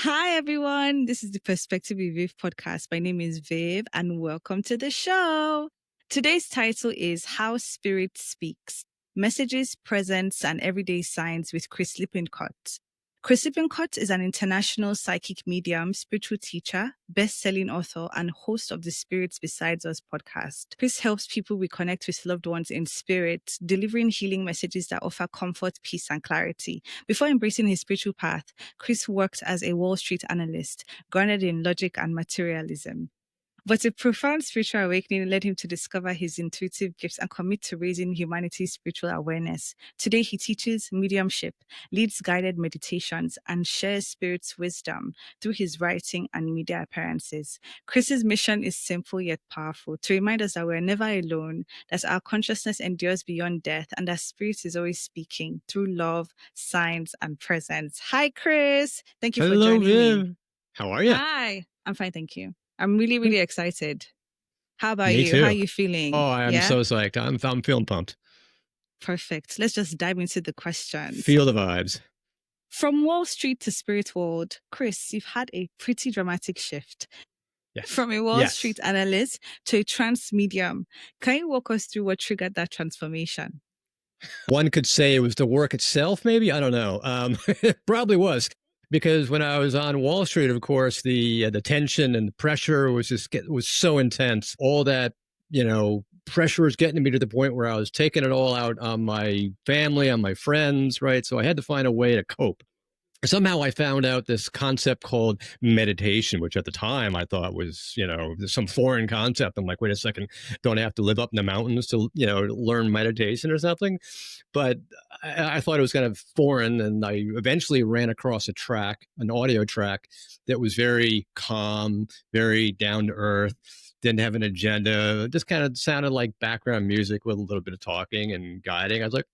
Hi, everyone. This is the Perspective with Viv podcast. My name is Viv, and welcome to the show. Today's title is How Spirit Speaks Messages, Presence, and Everyday Signs with Chris Lippincott. Chris Lippincott is an international psychic medium, spiritual teacher, best-selling author, and host of the Spirits Besides Us podcast. Chris helps people reconnect with loved ones in spirit, delivering healing messages that offer comfort, peace, and clarity. Before embracing his spiritual path, Chris worked as a Wall Street analyst, grounded in logic and materialism. But a profound spiritual awakening led him to discover his intuitive gifts and commit to raising humanity's spiritual awareness. Today, he teaches mediumship, leads guided meditations, and shares spirit's wisdom through his writing and media appearances. Chris's mission is simple yet powerful, to remind us that we're never alone, that our consciousness endures beyond death, and that spirit is always speaking through love, signs, and presence. Hi, Chris. Thank you for Hello, joining me. Viv. How are you? Hi. I'm fine, thank you. I'm really, really excited. How about Me you? How are too. you feeling? Oh, I am so psyched. I'm feeling pumped. Perfect. Let's just dive into the questions. Feel the vibes. From Wall Street to Spirit World, Chris, you've had a pretty dramatic shift. Yes. From a Wall Street analyst to a trance medium. Can you walk us through what triggered that transformation? One could say it was the work itself, maybe. I don't know. It probably was. Because when I was on Wall Street, of course, the tension and the pressure was was so intense. All that, pressure was getting me to the point where I was taking it all out on my family, on my friends, right? So I had to find a way to cope. Somehow I found out this concept called meditation, which at the time I thought was, some foreign concept. I'm like, wait a second, don't I have to live up in the mountains to, learn meditation or something? But I thought it was kind of foreign. And I eventually ran across an audio track that was very calm, very down to earth, didn't have an agenda, just kind of sounded like background music with a little bit of talking and guiding. I was like,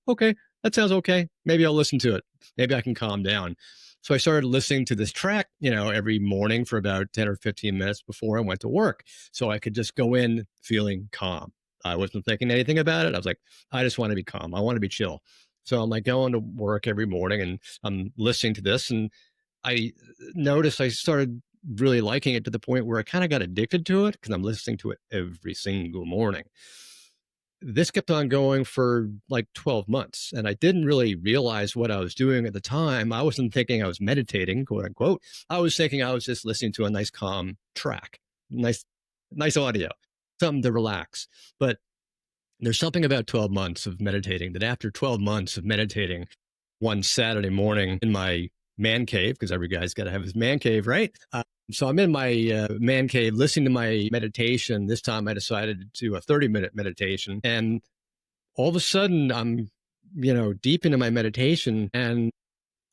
okay, that sounds okay. Maybe I'll listen to it. Maybe I can calm down. So I started listening to this track, every morning for about 10 or 15 minutes before I went to work. So I could just go in feeling calm. I wasn't thinking anything about it. I was like, I just want to be calm. I want to be chill. So I'm like going to work every morning and I'm listening to this. And I noticed I started really liking it to the point where I kind of got addicted to it because I'm listening to it every single morning. This kept on going for like 12 months. And I didn't really realize what I was doing at the time. I wasn't thinking I was meditating, quote unquote. I was thinking I was just listening to a nice, calm track, nice audio, something to relax. But there's something about 12 months of meditating that after 12 months of meditating one Saturday morning in my man cave, because every guy's got to have his man cave, right? So I'm in my man cave listening to my meditation. This time I decided to do a 30-minute meditation. And all of a sudden I'm, deep into my meditation and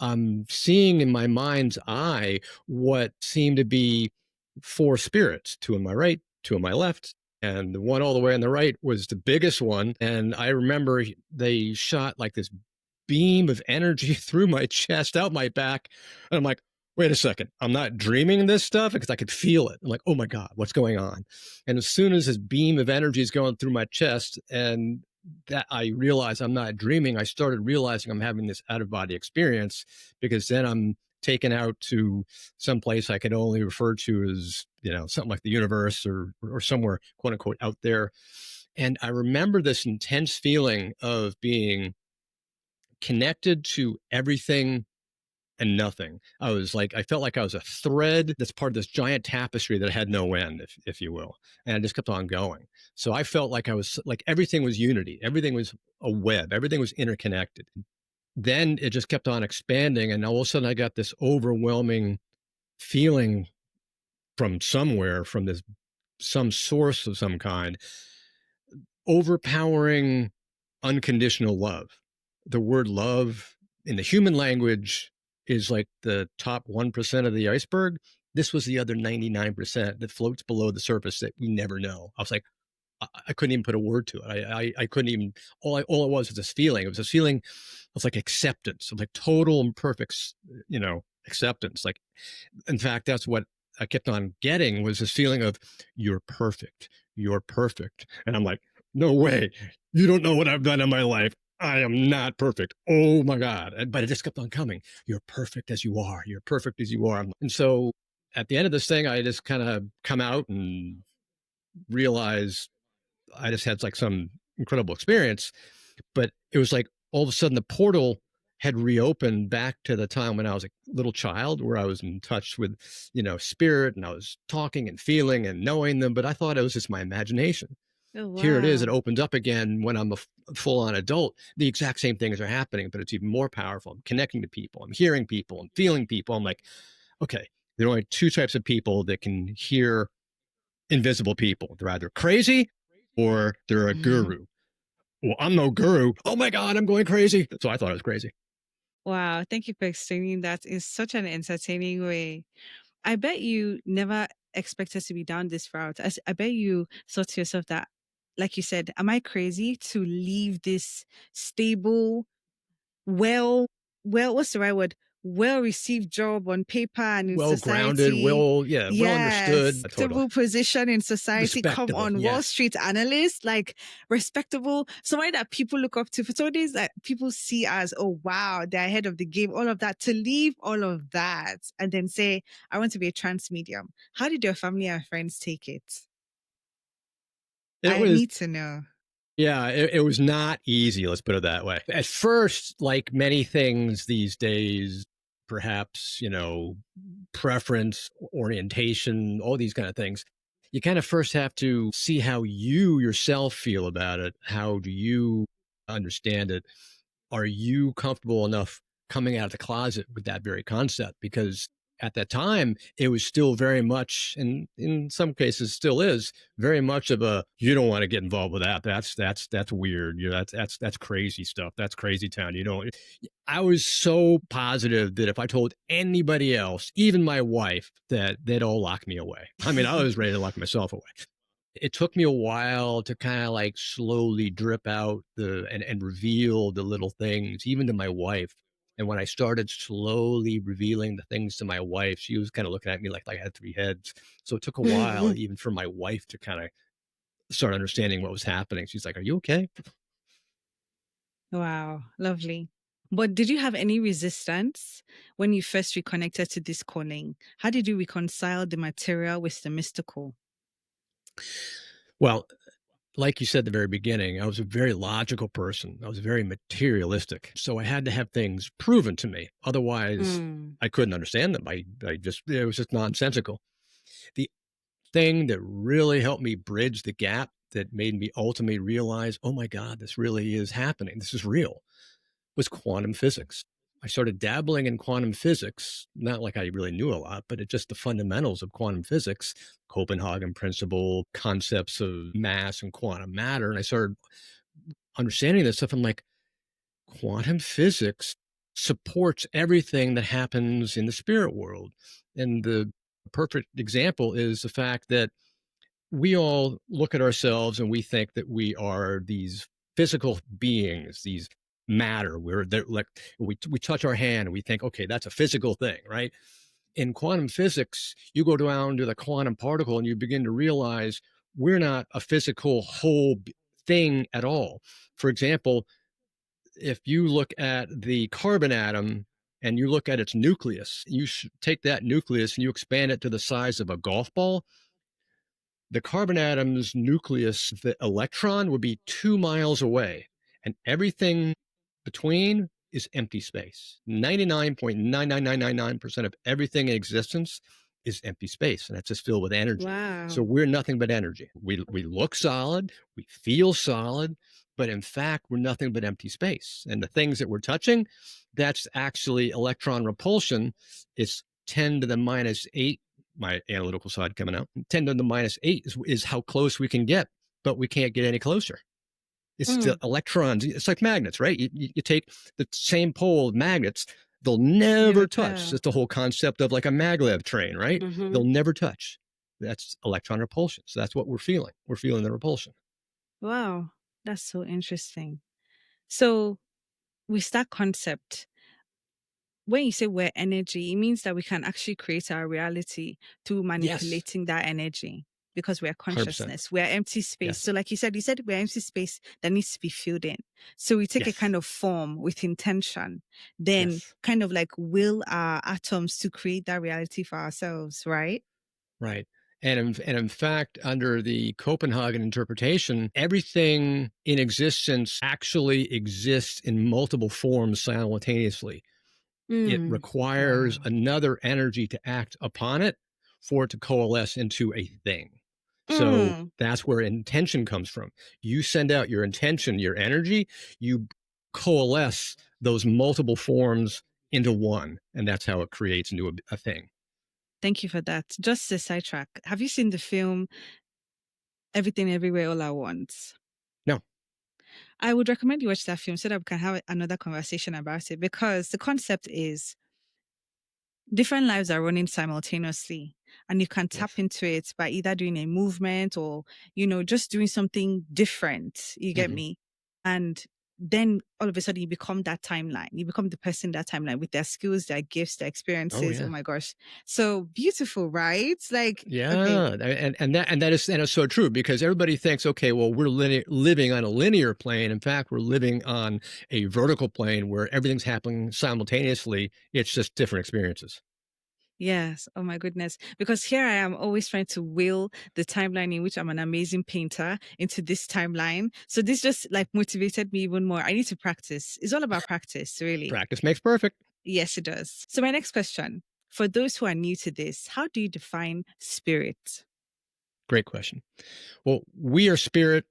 I'm seeing in my mind's eye what seemed to be four spirits, two on my right, two on my left. And the one all the way on the right was the biggest one. And I remember they shot like this beam of energy through my chest, out my back. And I'm like, wait a second, I'm not dreaming this stuff because I could feel it. I'm like, oh my God, what's going on? And as soon as this beam of energy is going through my chest and that I realize I'm not dreaming, I started realizing I'm having this out of body experience because then I'm taken out to some place I could only refer to as, something like the universe or somewhere, quote unquote, out there. And I remember this intense feeling of being connected to everything and nothing. I felt like I was a thread that's part of this giant tapestry that had no end, if you will. And I just kept on going. So I felt like I was like everything was unity. Everything was a web. Everything was interconnected. Then it just kept on expanding. And all of a sudden I got this overwhelming feeling from somewhere, from some source of some kind, overpowering unconditional love. The word love in the human language is like the top 1% of the iceberg. This was the other 99% that floats below the surface that we never know. I was like, I couldn't even put a word to it. I couldn't even, all it was this feeling. It was this feeling of like acceptance, of like total and perfect, acceptance. Like, in fact, that's what I kept on getting was this feeling of you're perfect. You're perfect. And I'm like, no way. You don't know what I've done in my life. I am not perfect. Oh my God. But it just kept on coming. You're perfect as you are. You're perfect as you are. And so at the end of this thing, I just kind of come out and realize I just had like some incredible experience. But it was like all of a sudden the portal had reopened back to the time when I was a little child, where I was in touch with, spirit, and I was talking and feeling and knowing them. But I thought it was just my imagination. Oh, Here it is. It wow. opens up again when I'm a full on adult. The exact same things are happening, but it's even more powerful. I'm connecting to people. I'm hearing people. I'm feeling people. I'm like, okay, there are only two types of people that can hear invisible people. They're either crazy or they're a guru. Well, I'm no guru. Oh my God, I'm going crazy. So I thought it was crazy. Wow. Thank you for explaining that in such an entertaining way. I bet you never expected to be down this route. I bet you thought to yourself that, like you said, am I crazy to leave this stable, well, what's the right word? Well received job on paper and in Well grounded, society. well Yes, understood. Totally. stable position in society. Come Respectable. on, Wall Yes. Street analyst, like respectable, somebody that people look up to, for somebody that people see as, oh wow, they're ahead of the game, all of that. To leave all of that and then say, I want to be a trans medium. How did your family and friends take it? It I was need to know. Yeah, it was not easy, let's put it that way. At first, like many things these days, perhaps, preference, orientation, all these kind of things, you kind of first have to see how you yourself feel about it. How do you understand it? Are you comfortable enough coming out of the closet with that very concept? Because at that time, it was still very much, and in some cases still is, very much of a, you don't want to get involved with that. That's weird. That's crazy stuff. That's crazy town. You don't. I was so positive that if I told anybody else, even my wife, that they'd all lock me away. I mean, I was ready to lock myself away. It took me a while to kind of like slowly drip out and reveal the little things, even to my wife. And when I started slowly revealing the things to my wife, she was kind of looking at me like I had three heads. So it took a while even for my wife to kind of start understanding what was happening. She's like, "Are you okay?" Wow, lovely. But did you have any resistance when you first reconnected to this calling? How did you reconcile the material with the mystical? Well, like you said at the very beginning, I was a very logical person. I was very materialistic. So I had to have things proven to me. Otherwise, Mm. I couldn't understand them. It was just nonsensical. The thing that really helped me bridge the gap, that made me ultimately realize, oh my God, this really is happening. This is real, was quantum physics. I started dabbling in quantum physics, not like I really knew a lot, but it just the fundamentals of quantum physics, Copenhagen principle, concepts of mass and quantum matter. And I started understanding this stuff. I'm like, quantum physics supports everything that happens in the spirit world. And the perfect example is the fact that we all look at ourselves and we think that we are these physical beings, these matter. Like we touch our hand and we think, okay, that's a physical thing, right? In quantum physics, you go down to the quantum particle and you begin to realize we're not a physical whole thing at all. For example, if you look at the carbon atom and you look at its nucleus, you take that nucleus and you expand it to the size of a golf ball. The carbon atom's nucleus, the electron, would be 2 miles away, and everything between is empty space. 99.99999% of everything in existence is empty space, and that's just filled with energy. So Wow. we're nothing but energy. We look solid, we feel solid, but in fact, we're nothing but empty space. And the things that we're touching, that's actually electron repulsion. It's 10 to the minus 8, my analytical side coming out. 10 to the minus 8 is how close we can get, but we can't get any closer. It's the Mm. electrons. It's like magnets, right? You take the same pole of magnets, they'll They never touch. repel. That's the whole concept of like a maglev train, right? Mm-hmm. They'll never touch. That's electron repulsion. So that's what we're feeling. We're feeling the repulsion. Wow. That's so interesting. So with that concept, when you say we're energy, it means that we can actually create our reality through Yes. manipulating that energy. because we're 100%. consciousness. We're empty space. Yes. So like you said we're empty space that needs to be filled in. So we take a Yes. kind of form with intention, then Yes. kind of like will our atoms to create that reality for ourselves, right? Right. And in fact, under the Copenhagen interpretation, everything in existence actually exists in multiple forms simultaneously. It Mm. requires Wow. another energy to act upon it for it to coalesce into a thing. So Mm. that's where intention comes from. You send out your intention, your energy, you coalesce those multiple forms into one, and that's how it creates into a thing. Thank you for that. Just a sidetrack. Have you seen the film Everything Everywhere All at Once? No. I would recommend you watch that film so that we can have another conversation about it, because the concept is different lives are running simultaneously, and you can tap Yes. into it by either doing a movement or, just doing something different. You get Hmm. me? And then all of a sudden you become that timeline. You become the person in that timeline with their skills, their gifts, their Oh experiences. Oh yeah. my gosh. So beautiful, right? Like, okay. Yeah, and that is so true because everybody thinks, okay, well, we're living on a linear plane. In fact, we're living on a vertical plane where everything's happening simultaneously. It's just different experiences. Yes. Oh my goodness. Because here I am always trying to will the timeline in which I'm an amazing painter into this timeline. So this just like motivated me even more. I need to practice. It's all about practice, really. Practice makes perfect. Yes, it does. So my next question, for those who are new to this, how do you define spirit? Great question. Well, we are spirit,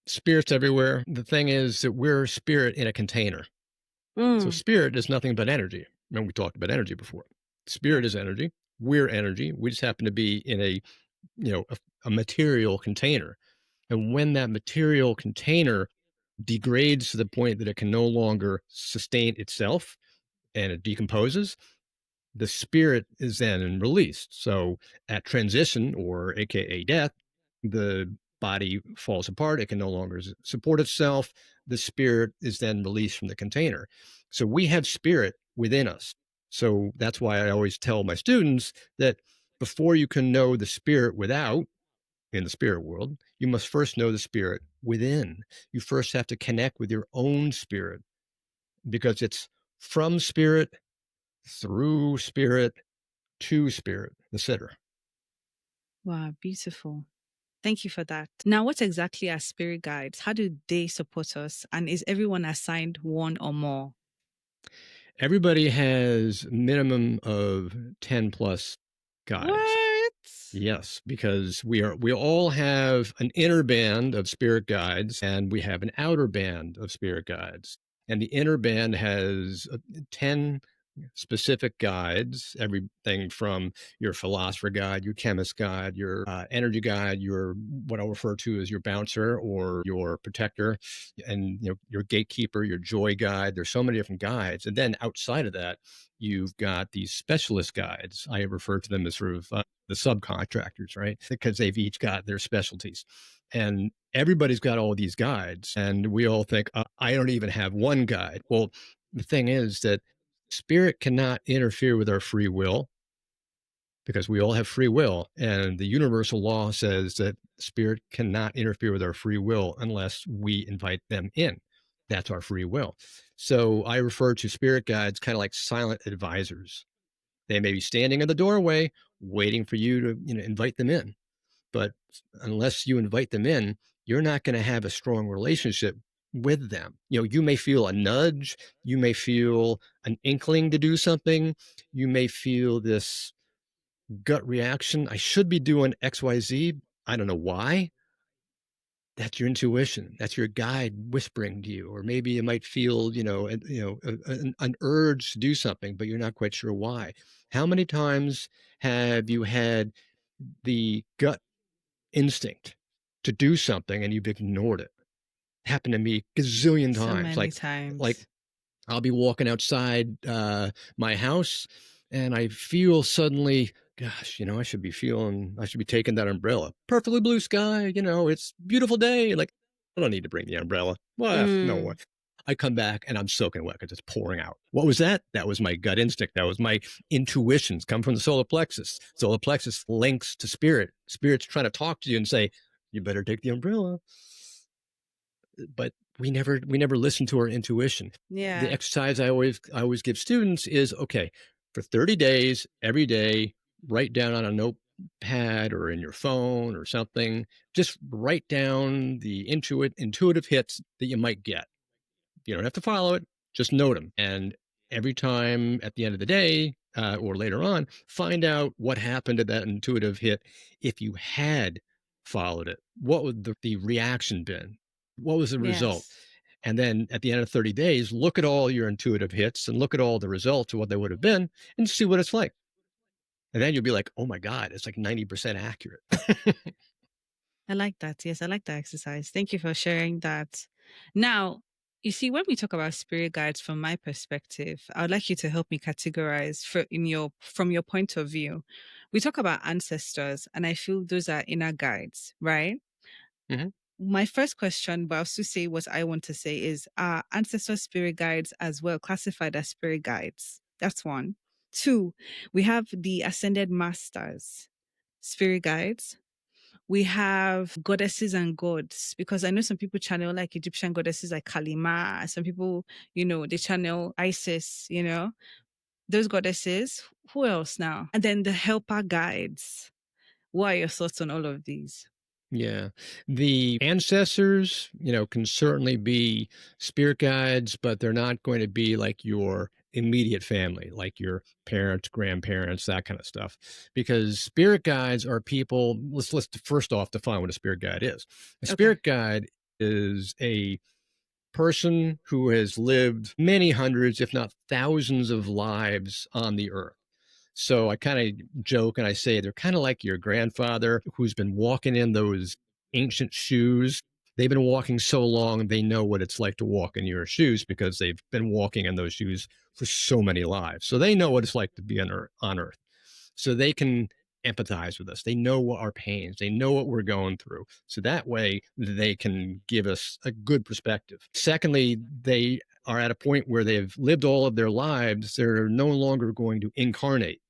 spirits everywhere. The thing is that we're spirit in a container. So Mm. spirit is nothing but energy. Remember, we talked about energy before. Yeah. Spirit is energy. We're energy. We just happen to be in a material container. And when that material container degrades to the point that it can no longer sustain itself and it decomposes, the spirit is then released. So at transition, or AKA death, the body falls apart. It can no longer support itself. The spirit is then released from the container. So we have spirit within us. So that's why I always tell my students that before you can know the spirit without, in the spirit world, you must first know the spirit within. You first have to connect with your own spirit because it's from spirit, through spirit, to spirit, etc. Wow, beautiful. Thank you for that. Now, what exactly are spirit guides? How do they support us? And is everyone assigned one or more? Everybody has minimum of 10 plus guides. What? Yes, because we all have an inner band of spirit guides and we have an outer band of spirit guides. And the inner band has 10 specific guides, everything from your philosopher guide, your chemist guide, your energy guide, your what I'll refer to as your bouncer or your protector, and your gatekeeper, your joy guide. There's so many different guides. And then outside of that, you've got these specialist guides. I refer to them as sort of the subcontractors, right? Because they've each got their specialties. And everybody's got all these guides. And we all think, I don't even have one guide. Well, the thing is that spirit cannot interfere with our free will because we all have free will. And the universal law says that spirit cannot interfere with our free will unless we invite them in. That's our free will. So I refer to spirit guides kind of like silent advisors. They may be standing in the doorway waiting for you to invite them in. But unless you invite them in, you're not going to have a strong relationship with them. You may feel a nudge, you may feel an inkling to do something, you may feel this gut reaction. I should be doing XYZ. I don't know why. That's your intuition. That's your guide whispering to you. Or maybe you might feel, an urge to do something, but you're not quite sure why. How many times have you had the gut instinct to do something and you've ignored it? Happened to me gazillion So times. many Like times. I'll be walking outside my house and I feel suddenly, gosh, I should be taking that umbrella. Perfectly blue sky, it's beautiful day. Like, I don't need to bring the umbrella. What? No way. Mm. I come back and I'm soaking wet because it's pouring out. What was that? That was my gut instinct. That was my intuitions come from the solar plexus. Solar plexus links to spirit. Spirit's trying to talk to you and say, you better take the umbrella. But we never listen to our intuition. The Yeah. exercise I always give students is, okay, for 30 days, every day, write down on a notepad or in your phone or something, just write down the intuitive hits that you might get. You don't have to follow it, just note them. And every time at the end of the day, or later on, find out what happened to that intuitive hit. If you had followed it, what would the reaction been? What was the result? Yes. And then at the end of 30 days, look at all your intuitive hits and look at all the results of what they would have been and see what it's like. And then you'll be like, oh my God, it's like 90% accurate. I like that. Yes, I like that exercise. Thank you for sharing that. Now, you see, when we talk about spirit guides from my perspective, I would like you to help me categorize from your point of view. We talk about ancestors, and I feel those are inner guides, right? Mhm. My first question, but I'll still say what I want to say is, are ancestor spirit guides as well classified as spirit guides? That's one. Two, we have the ascended masters, spirit guides. We have goddesses and gods, because I know some people channel like Egyptian goddesses like Kalima. Some people, they channel Isis, those goddesses. Who else now? And then the helper guides. What are your thoughts on all of these? Yeah. The ancestors, can certainly be spirit guides, but they're not going to be like your immediate family, like your parents, grandparents, that kind of stuff. Because spirit guides are people, let's first off define what a spirit guide is. A Okay. spirit guide is a person who has lived many hundreds, if not thousands of lives on the earth. So I kind of joke and I say they're kind of like your grandfather who's been walking in those ancient shoes. They've been walking so long, they know what it's like to walk in your shoes because they've been walking in those shoes for so many lives. So they know what it's like to be on earth. So they can empathize with us. They know what our pains, they know what we're going through. So that way they can give us a good perspective. Secondly, they are at a point where they've lived all of their lives. They're no longer going to incarnate.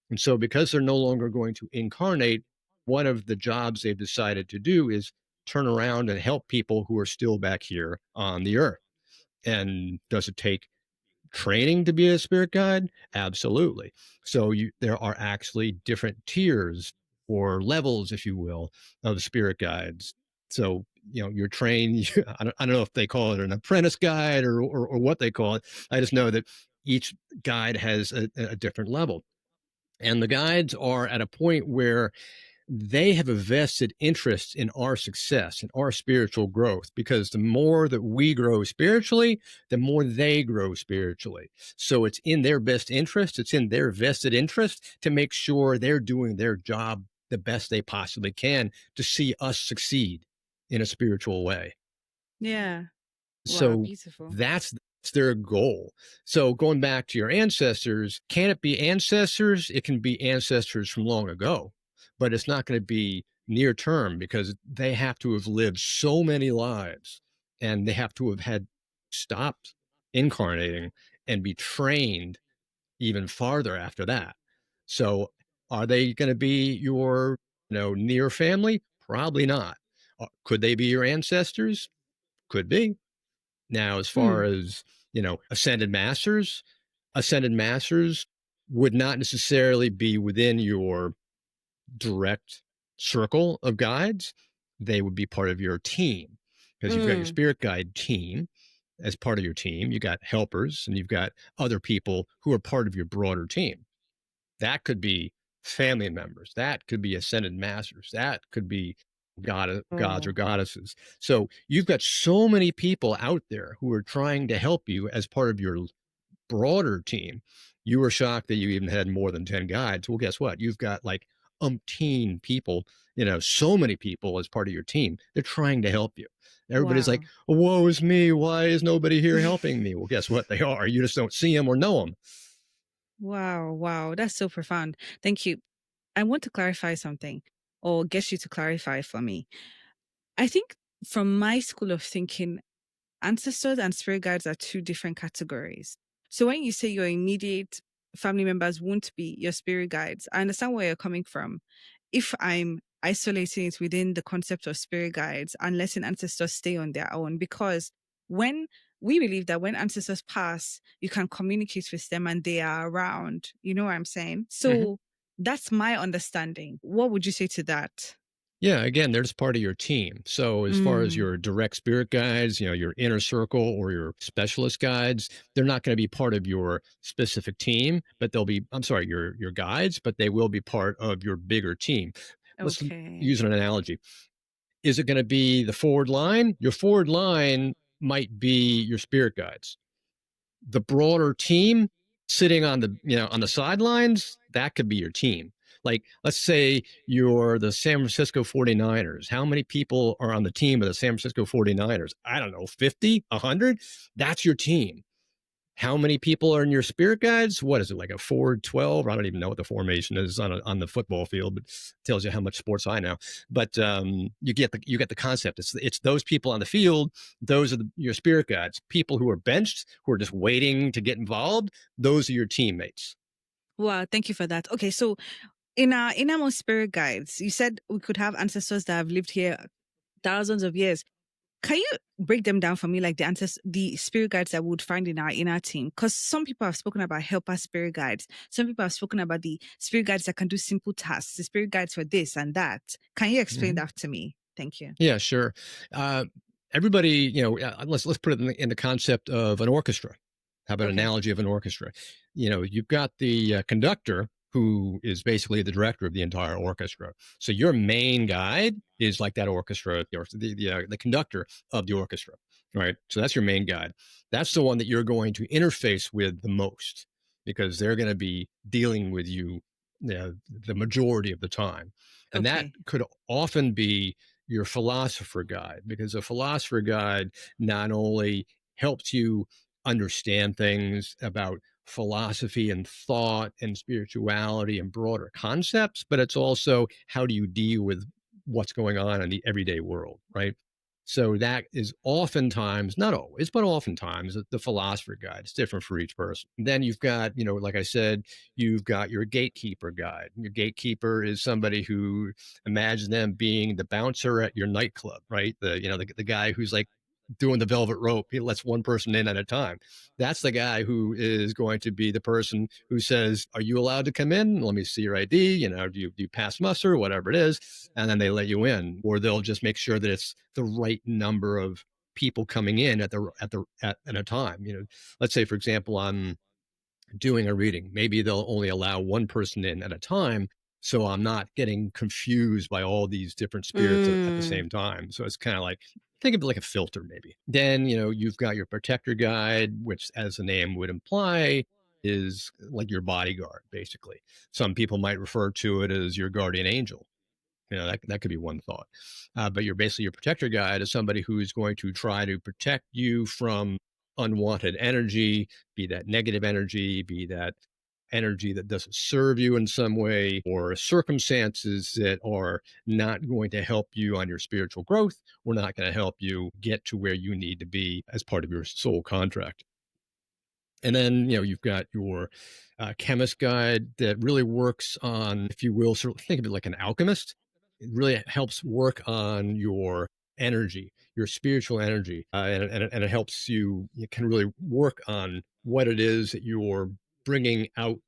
And so, because they're no longer going to incarnate, one of the jobs they've decided to do is turn around and help people who are still back here on the earth. And does it take training to be a spirit guide? Absolutely. So there are actually different tiers or levels, if you will, of spirit guides. So you're trained. I don't know if they call it an apprentice guide or what they call it. I just know that each guide has a different level. And the guides are at a point where they have a vested interest in our success and our spiritual growth, because the more that we grow spiritually, the more they grow spiritually. So it's in their best interest, it's in their vested interest to make sure they're doing their job the best they possibly can to see us succeed in a spiritual way. Yeah. Wow, So beautiful. that's their goal. So going back to your ancestors, can it be ancestors? It can be ancestors from long ago, but it's not going to be near term because they have to have lived so many lives and they have to have had stopped incarnating and be trained even farther after that. So are they going to be your, near family? Probably not. Could they be your ancestors? Could be. Now, as far Hmm. as, ascended masters would not necessarily be within your direct circle of guides. They would be part of your team because you've got your Mm. spirit guide team as part of your team. You got helpers and you've got other people who are part of your broader team. That could be family members. That could be ascended masters. That could be gods or Oh, goddesses. So you've got so many people out there who are trying to help you as part of your broader team. You were shocked that you even had more than 10 guides. Well, guess what? You've got like umpteen people, so many people as part of your team. They're trying to help you. Everybody's like, wow. woe is me. Why is nobody here helping me? Well, guess what? They are. You just don't see them or know them. Wow, wow. That's so profound. Thank you. I want to clarify something, or get you to clarify for me. I think from my school of thinking, ancestors and spirit guides are two different categories. So when you say your immediate family members won't be your spirit guides, I understand where you're coming from. If I'm isolating it within the concept of spirit guides and letting ancestors stay on their own, because when we believe that when ancestors pass, you can communicate with them and they are around. You know what I'm saying? Mhm. So that's my understanding. What would you say to that? Yeah, again, they're just part of your team. So as far as Mm, your direct spirit guides, your inner circle or your specialist guides, they're not going to be part of your specific team, but they'll be, I'm sorry, your guides, but they will be part of your bigger team. Let's okay. use an analogy. Is it going to be the forward line? Your forward line might be your spirit guides. The broader team sitting on the sidelines, that could be your team. Like, let's say you're the San Francisco 49ers. How many people are on the team of the San Francisco 49ers? I don't know, 50, 100? That's your team. How many people are in your spirit guides? What is it, like a 4-12? I don't even know what the formation is on the football field, but it tells you how much sports I know. But you get the concept. It's those people on the field. Those are your spirit guides. People who are benched, who are just waiting to get involved. Those are your teammates. Wow, thank you for that. Okay, so in our innermost spirit guides, you said we could have ancestors that have lived here thousands of years. Can you break them down for me, like the spirit guides that we would find in our inner team? Because some people have spoken about helper spirit guides. Some people have spoken about the spirit guides that can do simple tasks, the spirit guides for this and that. Can you explain Mhm. that to me? Thank you. Yeah, sure. Uh, Everybody, let's put it in the concept of an orchestra. How about an Okay. analogy of an orchestra? You've got the conductor who is basically the director of the entire orchestra. So your main guide is like that orchestra, or the conductor of the orchestra, right? So that's your main guide. That's the one that you're going to interface with the most because they're going to be dealing with you, the majority of the time, and that Okay. could often be your philosopher guide, because a philosopher guide not only helps you understand things about philosophy and thought and spirituality and broader concepts, but it's also how do you deal with what's going on in the everyday world, right? So that is oftentimes, not always, but oftentimes the philosopher guide. It's different for each person. Then you've got, like I said, you've got your gatekeeper guide. Your gatekeeper is somebody who, imagine them being the bouncer at your nightclub, right? The guy who's like doing the velvet rope. He lets one person in at a time. That's the guy who is going to be the person who says, "Are you allowed to come in? Let me see your ID. Do you pass muster, whatever it is?" And then they let you in, or they'll just make sure that it's the right number of people coming in at a time. Let's say, for example, I'm doing a reading. Maybe they'll only allow one person in at a time. So I'm not getting confused by all these different spirits at the Mm, same time. So it's kind of like, think of it like a filter, maybe. Then, you've got your protector guide, which, as the name would imply, is like your bodyguard, basically. Some people might refer to it as your guardian angel. That could be one thought. But your protector guide is somebody who's going to try to protect you from unwanted energy, be that negative energy, be that energy that doesn't serve you in some way, or circumstances that are not going to help you on your spiritual growth, or not going to help you get to where you need to be as part of your soul contract. And then, you've got your chemist guide that really works on, if you will, sort of think of it like an alchemist. It really helps work on your energy, your spiritual energy, and it helps you can really work on what it is that you're bringing out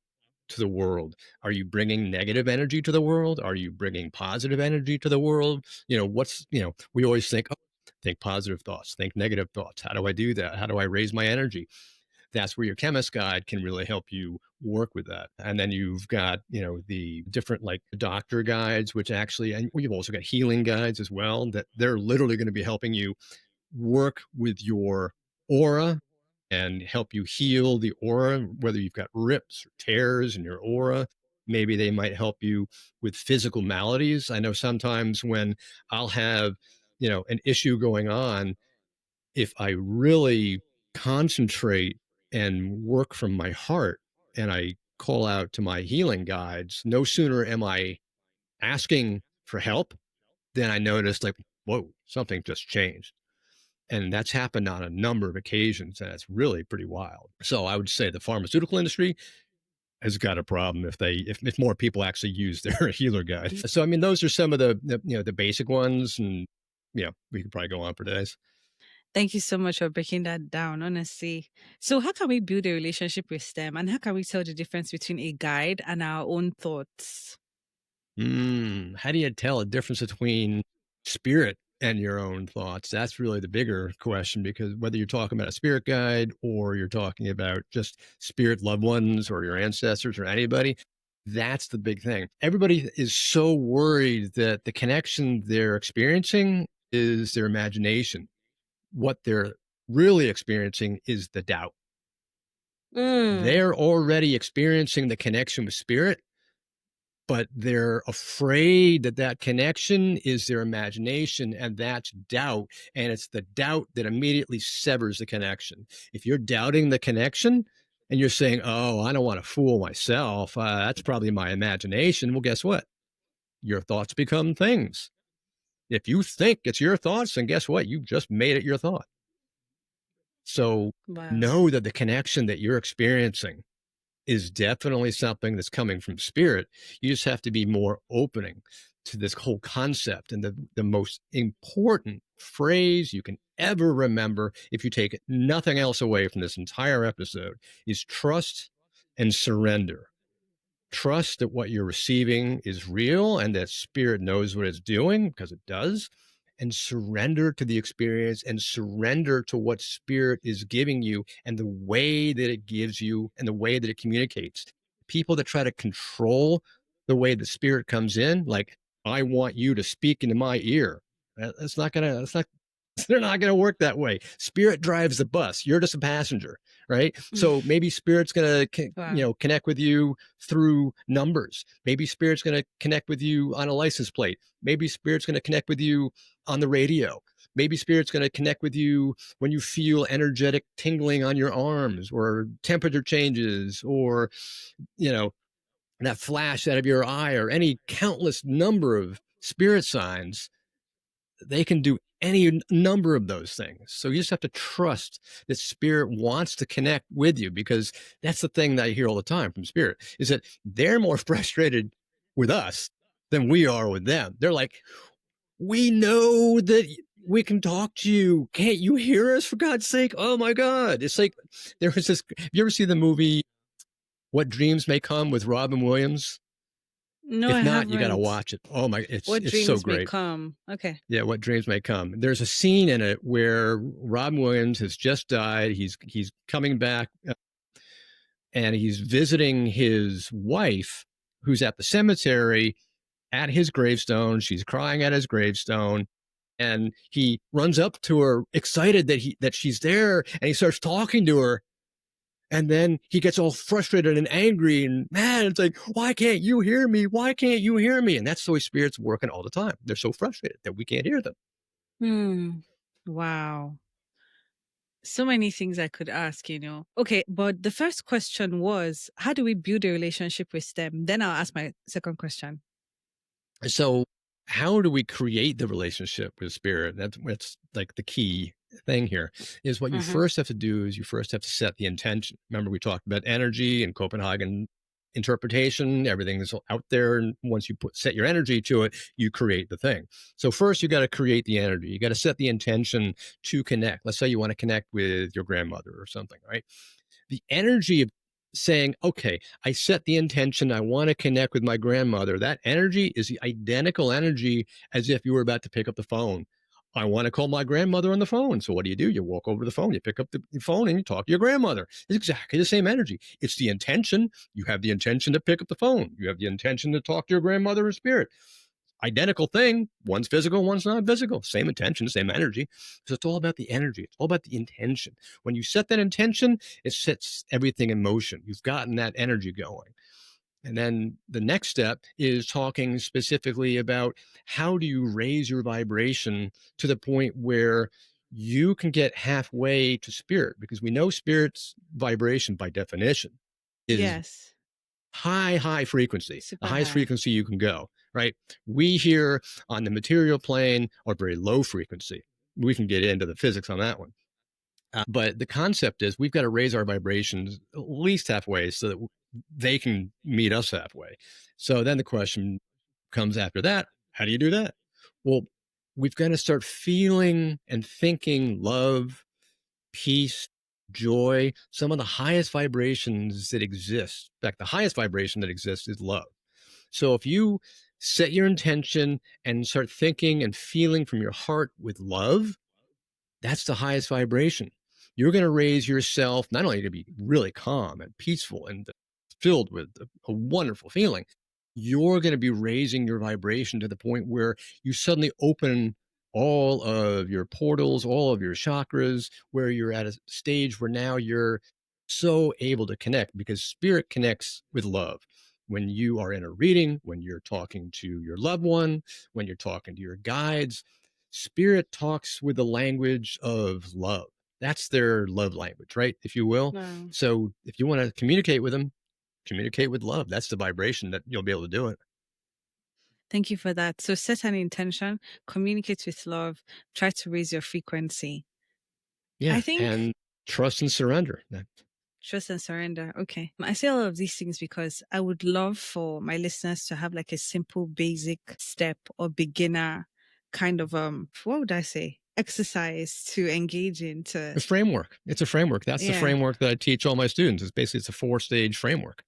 to the world. Are you bringing negative energy to the world? Are you bringing positive energy to the world? We always think positive thoughts, think negative thoughts. How do I do that? How do I raise my energy? That's where your chemist guide can really help you work with that. And then you've got, the different like doctor guides, which actually, and you've also got healing guides as well, that they're literally going to be helping you work with your aura and help you heal the aura, whether you've got rips or tears in your aura. Maybe they might help you with physical maladies. I know sometimes when I'll have, an issue going on, if I really concentrate and work from my heart and I call out to my healing guides, no sooner am I asking for help than I notice, like, whoa, something just changed. And that's happened on a number of occasions, and it's really pretty wild. So I would say the pharmaceutical industry has got a problem if more people actually use their healer guide. So I mean, those are some of the basic ones, and we could probably go on for days. Thank you so much for breaking that down, honestly. So, how can we build a relationship with them? And how can we tell the difference between a guide and our own thoughts? How do you tell a difference between spirit and your own thoughts? That's really the bigger question, because whether you're talking about a spirit guide or you're talking about just spirit loved ones or your ancestors or anybody, that's the big thing. Everybody is so worried that the connection they're experiencing is their imagination. What they're really experiencing is the doubt. Mm, They're already experiencing the connection with spirit, but they're afraid that that connection is their imagination, and that's doubt. And it's the doubt that immediately severs the connection. If you're doubting the connection and you're saying, oh, I don't want to fool myself, that's probably my imagination. Well, guess what? Your thoughts become things. If you think it's your thoughts, then guess what? You just made it your thought. So wow. know that the connection that you're experiencing is definitely something that's coming from spirit. You just have to be more opening to this whole concept. And the most important phrase you can ever remember, if you take nothing else away from this entire episode, is trust and surrender. Trust that what you're receiving is real and that spirit knows what it's doing, because it does, and surrender to the experience and surrender to what spirit is giving you and the way that it gives you and the way that it communicates. People that try to control the way the spirit comes in, like, I want you to speak into my ear. That's not gonna, that's not, they're not going to work that way. Spirit drives the bus. You're just a passenger, right? So maybe spirit's going to, Wow. connect with you through numbers. Maybe spirit's going to connect with you on a license plate. Maybe spirit's going to connect with you on the radio. Maybe spirit's going to connect with you when you feel energetic tingling on your arms, or temperature changes, or, you know, that flash out of your eye, or any countless number of spirit signs. They can do any number of those things. So you just have to trust that spirit wants to connect with you, because that's the thing that I hear all the time from spirit, is that they're more frustrated with us than we are with them. They're like, we know that we can talk to you. Can't you hear us, for God's sake? Oh my God. It's like, there was this, have you ever seen the movie What Dreams May Come with Robin Williams? No, I If not, you got to haven't. watch it. Oh my, What it's so dreams may great. come. Okay. Yeah, what dreams may come. There's a scene in it where Robin Williams has just died. He's coming back, and he's visiting his wife, who's at the cemetery at his gravestone. She's crying at his gravestone, and he runs up to her, excited that she's there, and he starts talking to her. And then he gets all frustrated and angry and mad. It's like, why can't you hear me? Why can't you hear me? And that's the way spirits working all the time. They're so frustrated that we can't hear them. Hmm. Wow. So many things I could ask. Okay, but the first question was, how do we build a relationship with them? Then I'll ask my second question. So, how do we create the relationship with spirit? That's like the key thing here. Is what you Mm-hmm. first have to do is you first have to set the intention. Remember, we talked about energy and Copenhagen interpretation. Everything is out there, and once you set your energy to it, you create the thing. So first, you got to create the energy. You got to set the intention to connect. Let's say you want to connect with your grandmother or something, right? The energy of saying, okay, I set the intention, I want to connect with my grandmother. That energy is the identical energy as if you were about to pick up the phone. I want to call my grandmother on the phone. So what do? You walk over to the phone, you pick up the phone, and you talk to your grandmother. It's exactly the same energy. It's the intention. You have the intention to pick up the phone. You have the intention to talk to your grandmother in spirit. Identical thing. One's physical, one's not physical. Same intention, same energy. So it's all about the energy. It's all about the intention. When you set that intention, it sets everything in motion. You've gotten that energy going. And then the next step is talking specifically about how do you raise your vibration to the point where you can get halfway to spirit, because we know spirit's vibration by definition is Yes. high frequency, the Super highest high. frequency you can go, right? We here on the material plane are very low frequency. we can get into the physics on that one. But the concept is we've got to raise our vibrations at least halfway so that they can meet us halfway. So then the question comes after that, how do you do that? Well, we've got to start feeling and thinking love, peace, joy, some of the highest vibrations that exist. In fact, the highest vibration that exists is love. So if you set your intention and start thinking and feeling from your heart with love, that's the highest vibration. You're going to raise yourself not only to be really calm and peaceful and filled with a wonderful feeling, you're going to be raising your vibration to the point where you suddenly open all of your portals, all of your chakras, where you're at a stage where now you're so able to connect, because spirit connects with love. When you are in a reading, when you're talking to your loved one, when you're talking to your guides, spirit talks with the language of love. That's their love language, right? If you will. Wow. So if you want to communicate with them, communicate with love. That's the vibration that you'll be able to do it. Thank you for that. So set an intention, communicate with love, try to raise your frequency. I Yeah. think And trust and surrender. trust and surrender. Okay. I say all of these things because I would love for my listeners to have like a simple, basic step or beginner kind of, what would I say? Exercise to engage in to, A framework. It's a framework. That's the yeah. framework that I teach all my students. It's a 4-stage framework.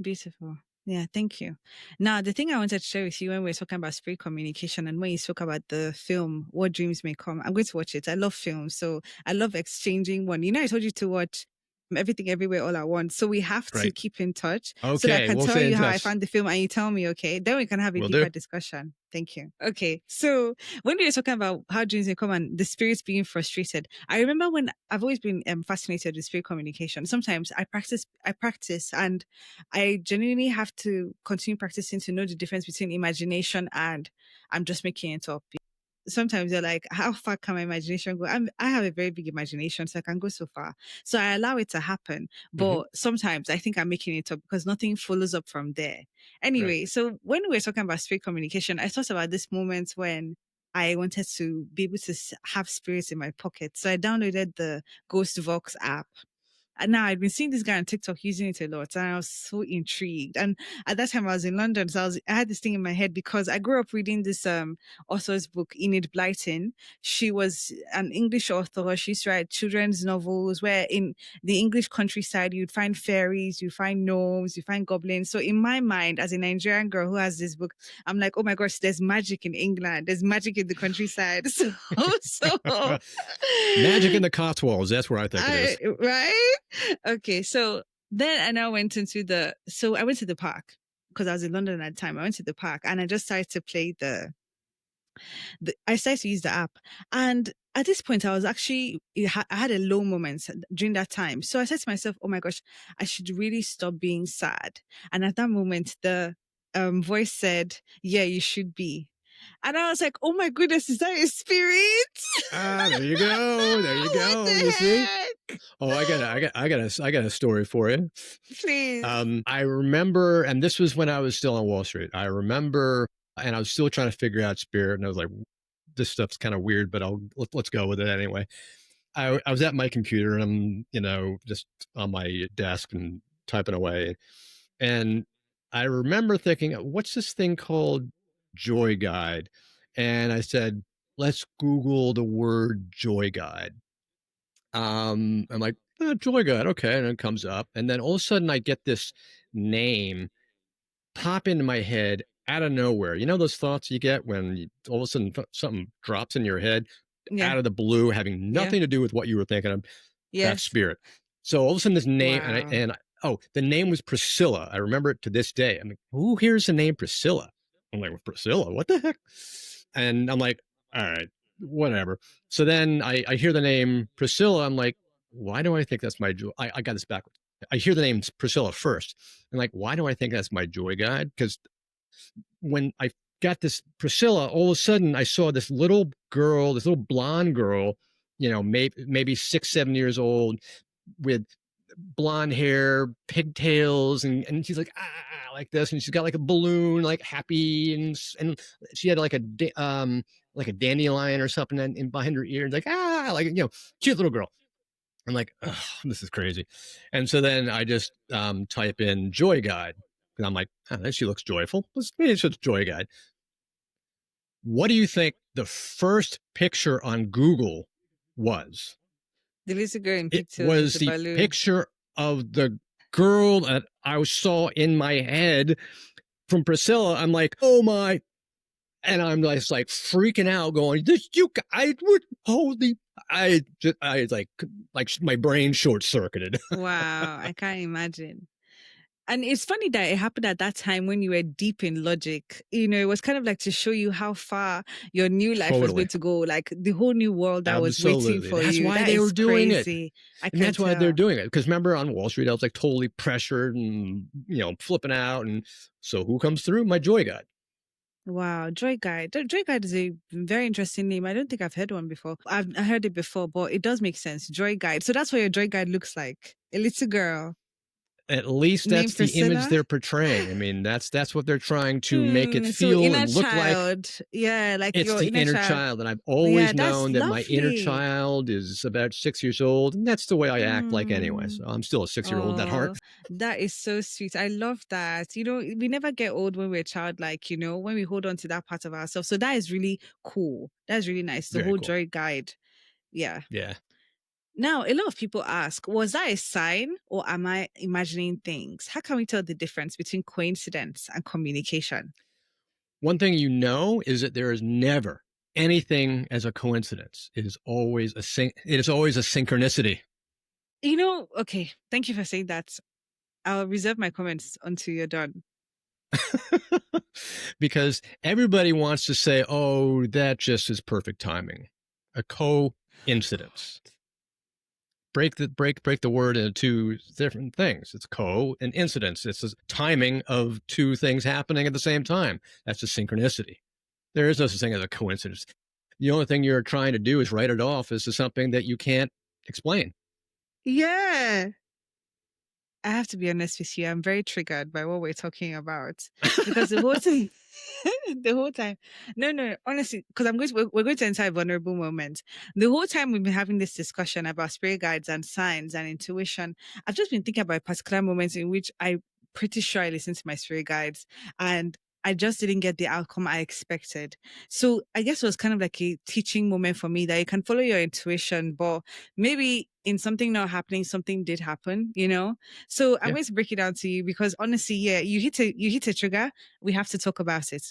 Beautiful. Yeah, thank you. Now, the thing I wanted to share with you when we were talking about spirit communication and when you spoke about the film, What Dreams May Come, I'm going to watch it. I love films. So I love exchanging one. You know, I told you to watch Everything Everywhere All at Once. So we have to Right. keep in touch so that I Okay. can We'll tell stay in you how I touch. found the film and you tell me, okay? Then we can have a Will deeper do. discussion. Thank you. Okay. So when we were talking about how dreams may come and the spirits being frustrated, I remember when I've always been fascinated with spirit communication. Sometimes I practice and I genuinely have to continue practicing to know the difference between imagination and I'm just making it up. Sometimes you're like, how far can my imagination go? I have a very big imagination, so I can go so far. So I allow it to happen. Mm-hmm. But sometimes I think I'm making it up because nothing follows up from there. Right. Anyway, so when we were talking about spirit communication, I thought about this moment when I wanted to be able to have spirits in my pocket. So I downloaded the Ghost Vox app. And now I'd been seeing this guy on TikTok using it a lot, and I was so intrigued. And at that time, I was in London, so I had this thing in my head because I grew up reading this author's book, Enid Blyton. She was an English author. She used to write children's novels where in the English countryside you'd find fairies, you find gnomes, you find goblins. So in my mind, as a Nigerian girl who has this book, I'm like, oh my gosh, there's magic in England. There's magic in the countryside. So Magic in the Cotswolds. That's where I think it is. right? Okay, so then I now I went to the park because I was in London at the time. I went to the park and I just started to play I started to use the app. And at this point, I was actually, I had a low moment during that time. So I said to myself, oh my gosh, I should really stop being sad. And at that moment, the voice said, yeah, you should be. And I was like, oh my goodness, is that a spirit? There you go. There you go. What the You see? heck? Oh, I got a story for you. Please. I remember, and this was when I was still on Wall Street. I remember, and I was still trying to figure out spirit, and I was like, this stuff's kind of weird, but let's go with it anyway. I was at my computer and I'm, just on my desk and typing away. And I remember thinking, what's this thing called Joy Guide? And I said, let's Google the word Joy Guide. I'm like, Joy Guide, okay. And it comes up. And then all of a sudden I get this name pop into my head out of nowhere. You know those thoughts you get when all of a sudden something drops in your head Yeah. out of the blue, having Yeah. nothing to do with what you were thinking of? That's Yes. spirit. So all of a sudden this name, Wow. the name was Priscilla. I remember it to this day. I'm like, who hears the name Priscilla? I'm like, well, Priscilla, what the heck? And I'm like, all right, whatever. So then I hear the name Priscilla. I'm like, why do I think that's my joy? I got this backwards. I hear the name Priscilla first. I'm like, why do I think that's my joy guide? Because when I got this Priscilla, all of a sudden I saw this little girl, this little blonde girl, maybe 6, 7 years old, with blonde hair, pigtails, and she's like like this, and she's got like a balloon, like happy, and she had like like a dandelion or something in behind her ear. Like, like, cute little girl. I'm like, this is crazy. And so then I just type in joy guide. And I'm like, she looks joyful. Maybe it's just joy guide. What do you think the first picture on Google was? The little girl in It pictures with was the the balloon. picture of the girl that I saw in my head from Priscilla. I'm like, oh my. And I'm just like freaking out, going, "This I would holy!" I like my brain short circuited. Wow, I can't imagine. And it's funny that it happened at that time when you were deep in logic. It was kind of like to show you how far your new life was going Totally, to go, like the whole new world that was waiting absolutely. for That's you. why That they were is doing it, crazy. I and can that's why they're tell. doing it. Because remember, on Wall Street, I was like totally pressured and flipping out. And so, who comes through? My joy guide. Wow, Joy Guide. Joy Guide is a very interesting name. I don't think I've heard one before. I heard it before, but it does make sense. Joy Guide. So that's what your Joy Guide looks like. A little girl At least named that's the image Priscilla. they're portraying. I mean, that's what they're trying to make it So feel inner and look like. child. Yeah, like It's your the inner inner child. child, and I've Yeah, always that's known that my inner lovely. child is about 6 years old, and that's the way I act like anyway. Mm. So I'm still a 6 year old at heart. Oh, that is so sweet. I love that. We never get old when we're childlike, when we hold on to that part of ourselves. So that is really cool. That's really nice. The Very whole cool. Joy Guide. Yeah. Yeah. Now, a lot of people ask, was that a sign or am I imagining things? How can we tell the difference between coincidence and communication? One thing you know is that there is never anything as a coincidence. It is always it is always a synchronicity. Okay, thank you for saying that. I'll reserve my comments until you're done. Because everybody wants to say, "Oh, that just is perfect timing." A coincidence. Break the word into two different things. It's and incidence. It's the timing of two things happening at the same time. That's a synchronicity. There is no such thing as a coincidence. The only thing you're trying to do is write it off as something that you can't explain. Yeah. I have to be honest with you. I'm very triggered by what we're talking about because the whole time, the whole time, no, honestly, because we're going to enter a vulnerable moment. The whole time we've been having this discussion about spirit guides and signs and intuition, I've just been thinking about particular moments in which I pretty sure I listened to my spirit guides and I just didn't get the outcome I expected. So I guess it was kind of like a teaching moment for me that you can follow your intuition, but maybe in something not happening, something did happen. So I'm Yeah. going to break it down to you because honestly, yeah, you hit a trigger. We have to talk about it.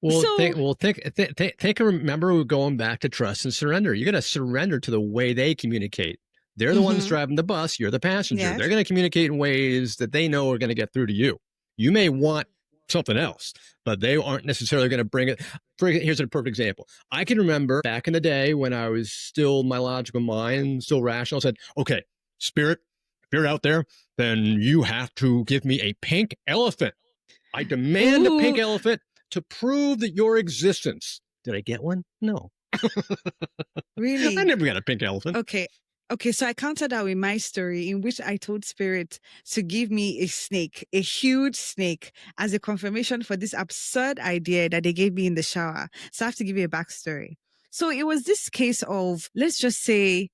Well, So, think. Remember going back to trust and surrender. You got to surrender to the way they communicate. They're the ones mhm, driving the bus. You're the passenger. They're yes. going to communicate in ways that they know are going to get through to you. You may want something else, but they aren't necessarily going to bring it. Here's a perfect example. I can remember back in the day when I was still my logical mind, still rational. I said, "Okay, spirit, if you're out there, then you have to give me a pink elephant. I demand a pink Ooh, elephant to prove that your existence." Did I get one? No. I really? never got a pink elephant. Okay. Okay, so I countered that with my story in which I told Spirit to give me a snake, a huge snake, as a confirmation for this absurd idea that they gave me in the shower. So I have to give you a backstory. So it was this case of, let's just say,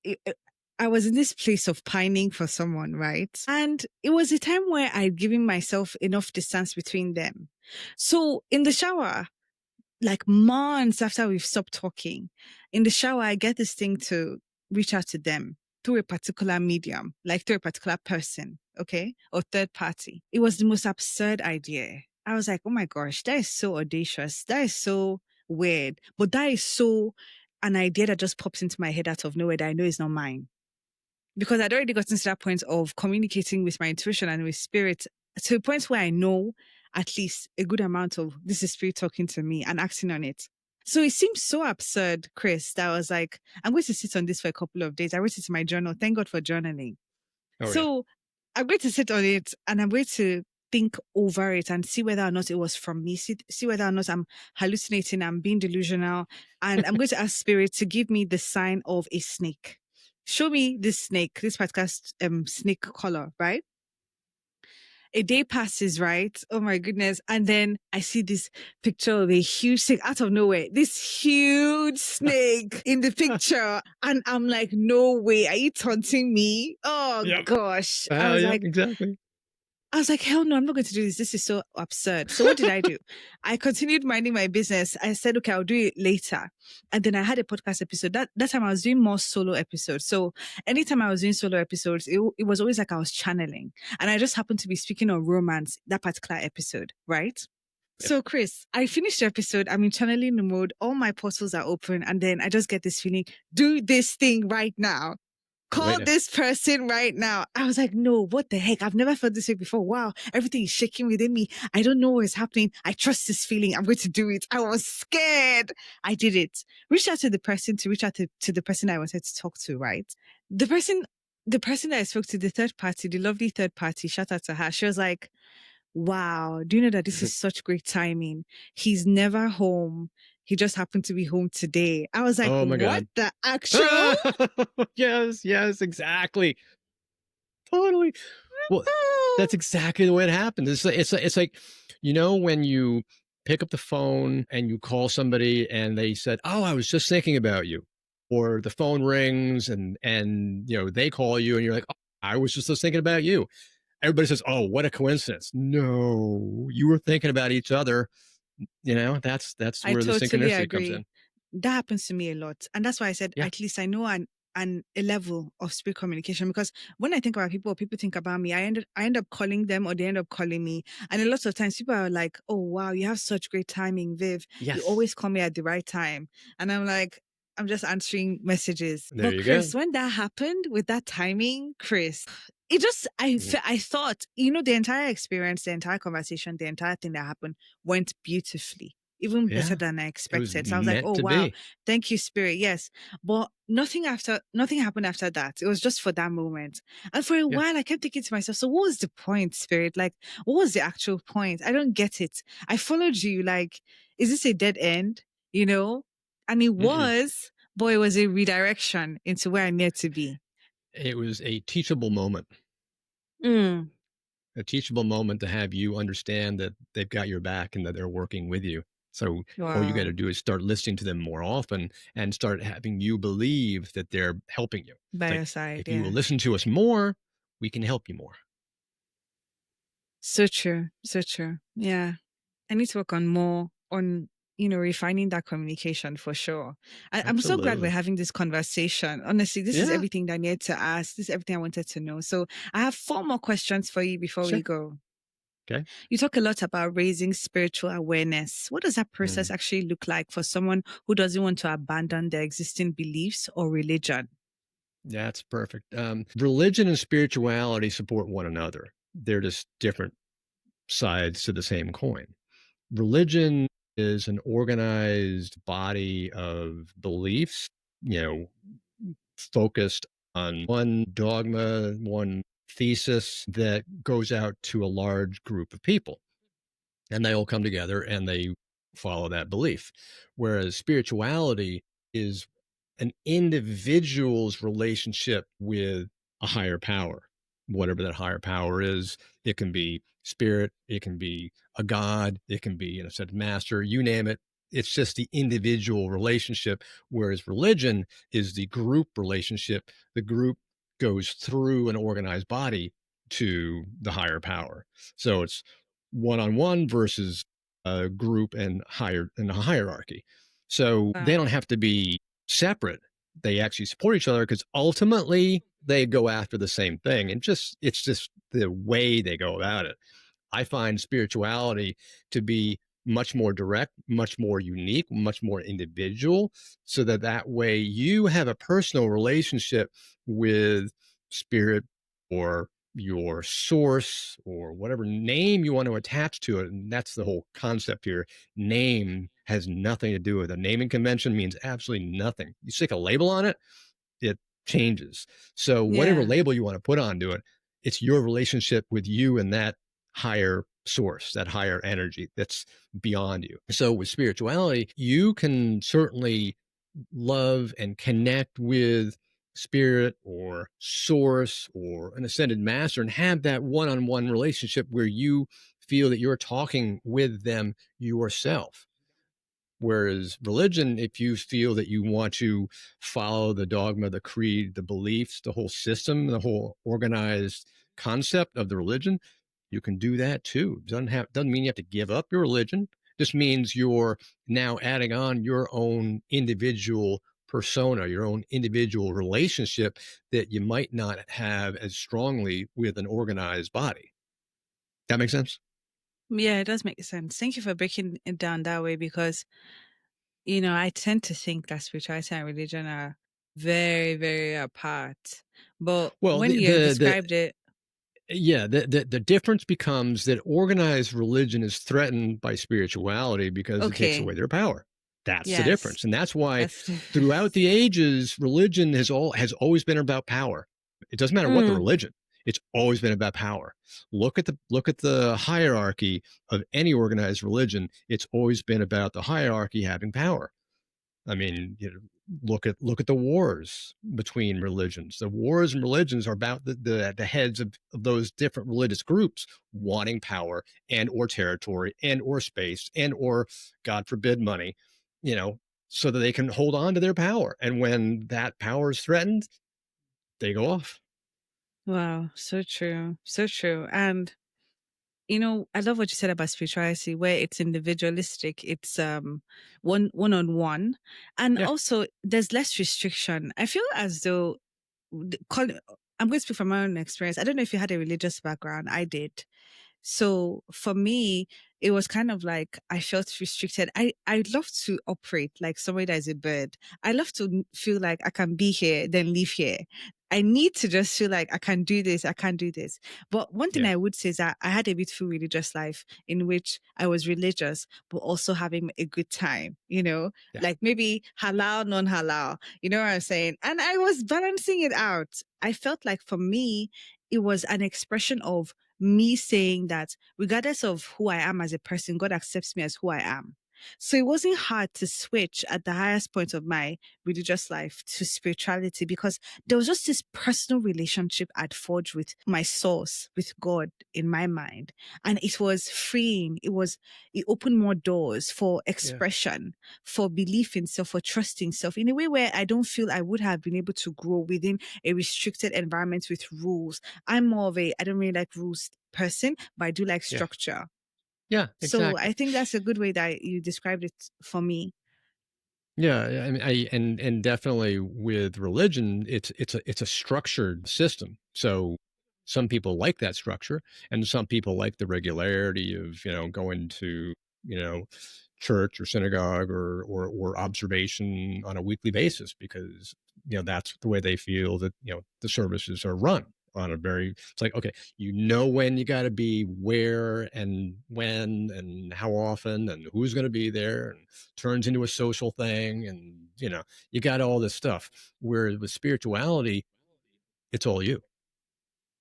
it- it- I was in this place of pining for someone, right? And it was a time where I'd given myself enough distance between them. So in the shower, like months after we've stopped talking, in the shower, I get this thing to reach out to them through a particular medium, like through a particular person, okay, or third party. It was the most absurd idea. I was like, oh my gosh, that is so audacious. That is so weird. But that is so an idea that just pops into my head out of nowhere that I know is not mine. Because I'd already gotten to that point of communicating with my intuition and with spirit to a point where I know at least a good amount of this is spirit talking to me and acting on it. So it seems so absurd, Chris, that I was like, I'm going to sit on this for a couple of days. I wrote it in my journal. Thank God for journaling. Oh, yeah. So I'm going to sit on it and I'm going to think over it and see whether or not it was from me, see whether or not I'm hallucinating, I'm being delusional. And I'm going to ask spirit to give me the sign of a snake. Show me this snake, this particular snake color, right? A day passes, right? Oh my goodness. And then I see this picture of a huge snake out of nowhere. This huge snake in the picture. And I'm like, no way. Are you taunting me? Oh Yep. gosh. Yep, exactly. I was like, hell no, I'm not going to do this. This is so absurd. So what did I do? I continued minding my business. I said, okay, I'll do it later. And then I had a podcast episode. That time I was doing more solo episodes. So anytime I was doing solo episodes, it was always like I was channeling. And I just happened to be speaking on romance, that particular episode, right? Yep. So Chris, I finished the episode. I'm in channeling mode. All my portals are open. And then I just get this feeling, do this thing right now. Call Right now. this person right now. I was like, no, what the heck? I've never felt this way before. Wow. Everything is shaking within me. I don't know what is happening. I trust this feeling. I'm going to do it. I was scared. I did it. Reach out to the person to reach out to the person I wanted to talk to, right? The person that I spoke to, the third party, the lovely third party, shout out to her. She was like, wow, do you know that this is such great timing? He's never home. He just happened to be home today. I was like, Oh my what God. the actual? Yes, exactly. Totally. Well, that's exactly the way it happened. It's like, when you pick up the phone and you call somebody and they said, "Oh, I was just thinking about you," or the phone rings and they call you and you're like, "Oh, I was just thinking about you." Everybody says, "Oh, what a coincidence." No, you were thinking about each other. That's I where the totally synchronicity comes agree. in. That happens to me a lot. And that's why I said, Yeah. at least I know a level of spirit communication, because when I think about people, or people think about me, I end up calling them or they end up calling me. And a lot of times people are like, oh, wow, you have such great timing, Viv. You Yes. always call me at the right time. And I'm like, I'm just answering messages. There But you go. Chris, when that happened with that timing, Chris, it just, I thought, the entire experience, the entire conversation, the entire thing that happened went beautifully, even better Yeah. than I It was expected. So I was like, meant oh, to wow, be. thank you, Spirit. Yes. But nothing happened after that. It was just for that moment. And for a Yeah. while, I kept thinking to myself, so what was the point, Spirit? Like, what was the actual point? I don't get it. I followed you. Like, is this a dead end? You know? And it Mm-mm. was, but it was a redirection into where I needed to be. It was a teachable moment. Mm. A teachable moment to have you understand that they've got your back and that they're working with you. So all you got Wow. to do is start listening to them more often and start having you believe that they're helping you. It's By like, your side. if you will Yeah. listen to us more, we can help you more. So true. So true. Yeah. I need to work on more on, refining that communication for sure. I'm so glad we're Absolutely. having this conversation. Honestly, this is Yeah. everything that I needed to ask. This is everything I wanted to know. So I have four more questions for you before we Sure. go. Okay. You talk a lot about raising spiritual awareness. What does that process Mm. actually look like for someone who doesn't want to abandon their existing beliefs or religion? That's perfect. Religion and spirituality support one another. They're just different sides to the same coin. Religion is an organized body of beliefs, you know, focused on one dogma, one thesis that goes out to a large group of people. And they all come together and they follow that belief. Whereas spirituality is an individual's relationship with a higher power, whatever that higher power is. It can be spirit, it can be a god, it can be an ascended master, you name it. It's just the individual relationship. Whereas religion is the group relationship. The group goes through an organized body to the higher power. So it's one on one versus a group and higher in a hierarchy. So they Wow. don't have to be separate. They actually support each other because ultimately they go after the same thing. And it's just the way they go about it. I find spirituality to be much more direct, much more unique, much more individual, so that way you have a personal relationship with spirit or your source or whatever name you want to attach to it. And that's the whole concept here. Name has nothing to do with it. Naming convention means absolutely nothing. You stick a label on it, it changes. So whatever Yeah. label you want to put onto it, it's your relationship with you and that higher source, that higher energy that's beyond you. So with spirituality, you can certainly love and connect with spirit or source or an ascended master and have that one-on-one relationship where you feel that you're talking with them yourself. Whereas religion, if you feel that you want to follow the dogma, the creed, the beliefs, the whole system, the whole organized concept of the religion, you can do that too. Doesn't mean you have to give up your religion. Just means you're now adding on your own individual persona, your own individual relationship that you might not have as strongly with an organized body. That makes sense? Yeah, it does make sense. Thank you for breaking it down that way because, I tend to think that spirituality and religion are very, very apart. But Well, when the you the, the described it, yeah, the difference becomes that organized religion is threatened by spirituality because it takes okay, away their power. That's the yes, difference. And that's why that's the throughout the ages, religion has always been about power. It doesn't matter what the mm, religion. It's always been about power. Look at the hierarchy of any organized religion. It's always been about the hierarchy having power. I mean, look at the wars between religions. The wars and religions are about the heads of those different religious groups wanting power and or territory and or space and or, God forbid, money, you know, so that they can hold on to their power. And when that power is threatened, they go off. wow, so true, so true. And I love what you said about spirituality, where it's individualistic, it's one on one, and Yeah. also there's less restriction. I feel as though call, I'm going to speak from my own experience. I don't know if you had a religious background. I did. So for me, it was kind of like I felt restricted. I love to operate like somebody that is a bird. I love to feel like I can be here, then leave here. I need to just feel like I can do this, I can do this. But one thing Yeah. I would say is that I had a beautiful religious life in which I was religious, but also having a good time, Yeah. like maybe halal, non halal, you know what I'm saying? And I was balancing it out. I felt like for me, it was an expression of me saying that regardless of who I am as a person, God accepts me as who I am. So it wasn't hard to switch at the highest point of my religious life to spirituality because there was just this personal relationship I'd forged with my source, with God in my mind. And it was freeing. It opened more doors for Yeah. expression, for belief in self, for trusting self in a way where I don't feel I would have been able to grow within a restricted environment with rules. I'm more of I don't really like rules person, but I do like Yeah. structure. Yeah. So I Exactly. think that's a good way that you described it for me. Yeah, I mean, and definitely with religion, it's a structured system. So some people like that structure, and some people like the regularity of going to you know church or synagogue or observation on a weekly basis because that's the way they feel that the services are run on a very. It's like, okay, when you got to be where and when and how often and who's going to be there, and turns into a social thing, and you got all this stuff. Whereas with spirituality, it's all you.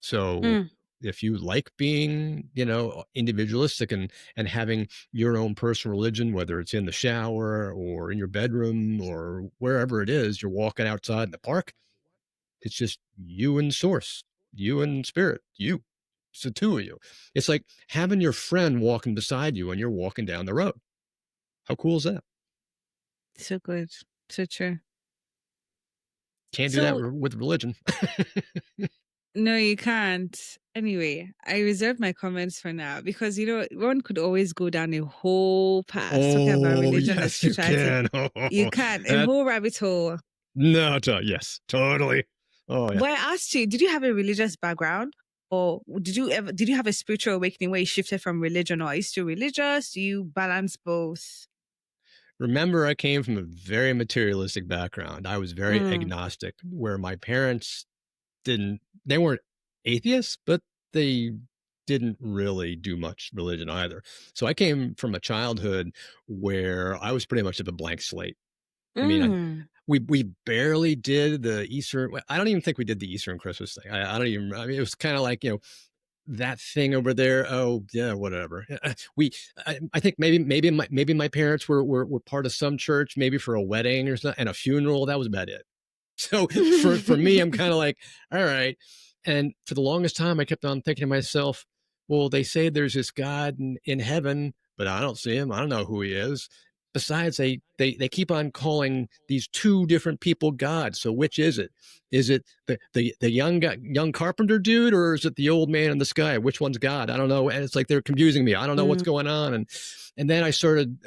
So Mm. if you like being individualistic and having your own personal religion, whether it's in the shower or in your bedroom or wherever it is, you're walking outside in the park, it's just you and source, you and spirit, you. It's the two of you. It's like having your friend walking beside you and you're walking down the road. How cool is that? So good. So true. Can't do that So with religion. no, you can't. Anyway, I reserve my comments for now because one could always go down a whole path talking about Oh, religion and yes, you spirituality. can. You Oh, can a that whole rabbit hole. no, yes, totally. Oh, yeah. But I asked you, did you have a religious background? Or did you have a spiritual awakening where you shifted from religion, or are you still religious? Do you balance both? Remember, I came from a very materialistic background. I was very Mm, agnostic, where my parents they weren't atheists, but they didn't really do much religion either. So I came from a childhood where I was pretty much of a blank slate. I mean, mm, we barely did the Easter. I don't even think we did the Easter and Christmas thing. I don't even. I mean, it was kind of like that thing over there. Oh yeah, whatever. I think maybe my parents were part of some church, maybe for a wedding or something, and a funeral. That was about it. So for me, I'm kind of like, all right. And for the longest time, I kept on thinking to myself, well, they say there's this God in heaven, but I don't see him. I don't know who he is. Besides, they keep on calling these two different people gods. So which is it? Is it the young carpenter dude, or is it the old man in the sky? Which one's God? I don't know. And it's like they're confusing me. I don't know what's Mm, going on. And then I started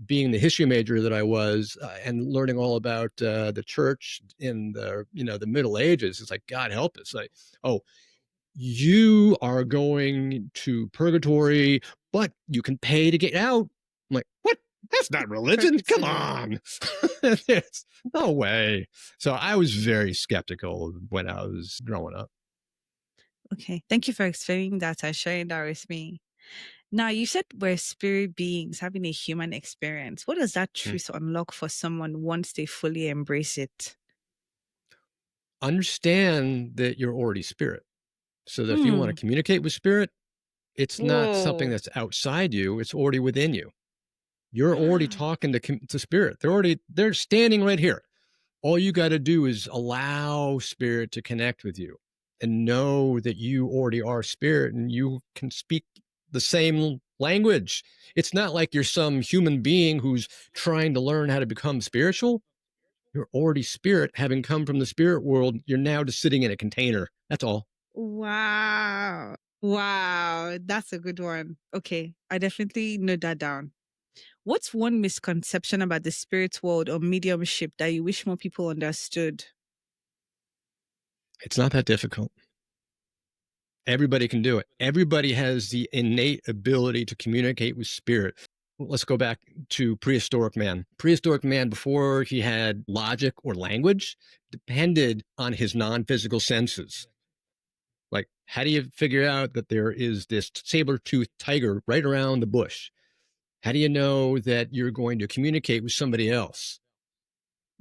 being the history major that I was, and learning all about the church in the Middle Ages. It's like, God help us. Like, oh, you are going to purgatory, but you can pay to get out. I'm like, what? That's not religion. Come Purgatory. on. It's, no way. So I was very skeptical when I was growing up. Okay. Thank you for explaining that and sharing that with me. Now, you said we're spirit beings having a human experience. What does that Mm. truth unlock for someone once they fully embrace it? Understand that you're already spirit. So that if you want to Hmm. communicate with spirit, it's not something Whoa. that's outside you, it's already within you. You're already talking to spirit. They're standing right here. All you got to do is allow spirit to connect with you and know that you already are spirit and you can speak the same language. It's not like you're some human being who's trying to learn how to become spiritual. You're already spirit, having come from the spirit world. You're now just sitting in a container. That's all. Wow. Wow. That's a good one. Okay. I definitely note that down. What's one misconception about the spirit world or mediumship that you wish more people understood? It's not that difficult. Everybody can do it. Everybody has the innate ability to communicate with spirit. Let's go back to prehistoric man. Prehistoric man, before he had logic or language, depended on his non physical senses. Like, how do you figure out that there is this saber toothed tiger right around the bush? How do you know that you're going to communicate with somebody else?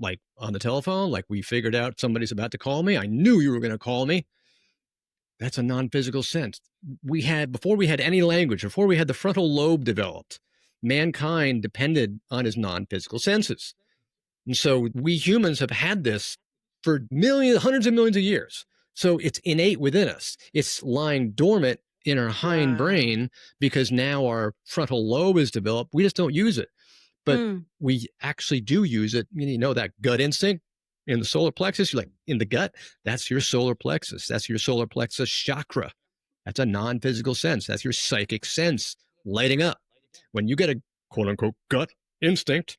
Like on the telephone, like we figured out somebody's about to call me. I knew you were going to call me. That's a non-physical sense. Before we had any language, before we had the frontal lobe developed, mankind depended on his non-physical senses. And so we humans have had this for millions, hundreds of millions of years. So it's innate within us. It's lying dormant in our hind Wow. brain because now our frontal lobe is developed. We just don't use it, but Hmm. we actually do use it. You know, that gut instinct in the solar plexus, you're like in the gut, that's your solar plexus. That's your solar plexus chakra. That's a non physical sense. That's your psychic sense lighting up. When you get a quote unquote gut instinct,